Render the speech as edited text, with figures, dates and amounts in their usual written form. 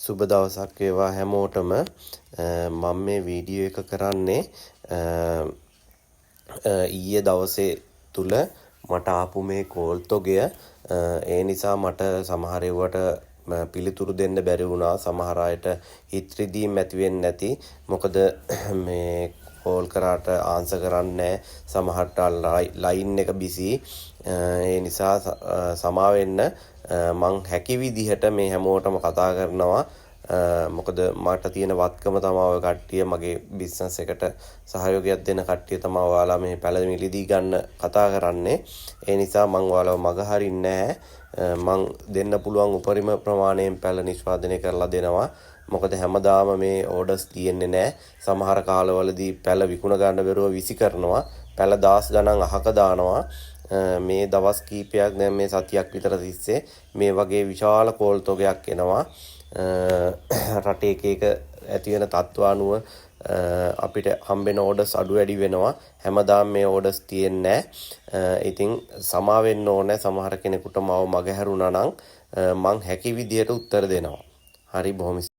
සුබ දවසක් වේවා හැමෝටම. මම මේ වීඩියෝ එක කරන්නේ ඊයේ දවසේ තුල මට ආපු මේ කෝල් තොගය. ඒ නිසා මට සමහර ඒවාට පිළිතුරු දෙන්න බැරි වුණා. සමහර අයට හිත රිදීම් ඇති වෙන්නේ නැති. මොකද මේ කෝල් කරාට ආන්සර් කරන්නේ සමහරට ලයින් එක බිසි. ඒ නිසා සමා වෙන්න මං හැකි විදිහට මේ හැමෝටම කතා කරනවා. මොකද මට තියෙන වත්කම තමයි ඔය කට්ටිය මගේ බිස්නස් එකට සහයෝගයක් දෙන කට්ටිය තමයි ඔයාලා මේ පැලමිලිදී ගන්න කතා කරන්නේ. ඒ නිසා මං ඔයාලව මග හරින්නේ නැහැ. මං දෙන්න පුළුවන් උපරිම ප්‍රමාණයෙන් පැල නිෂ්පාදනය කරලා දෙනවා. මොකද හැමදාම මේ ඕඩර්ස් තියෙන්නේ නැහැ. සමහර කාලවලදී පැල විකුණ ගන්න බැරුව විසි කරනවා. පැල දහස් ගණන් අහක දානවා. මේ දවස් කීපයක් දැන් මේ සතියක් විතර තිස්සේ මේ වගේ විශාල කෝල් තොගයක් එනවා. රටේ එක ඇති වෙන තත්ත්ව අනුව අපිට හම්බෙන ඕඩර්ස් අඩු වැඩි වෙනවා. හැමදාම මේ ඕඩර්ස් තියෙන්නේ නැහැ. ඉතින් සමා වෙන්න ඕනේ. සමහර කෙනෙකුට මාව මගහැරුණා නම් මං හැකි විදියට උත්තර දෙනවා. හරි බොහොම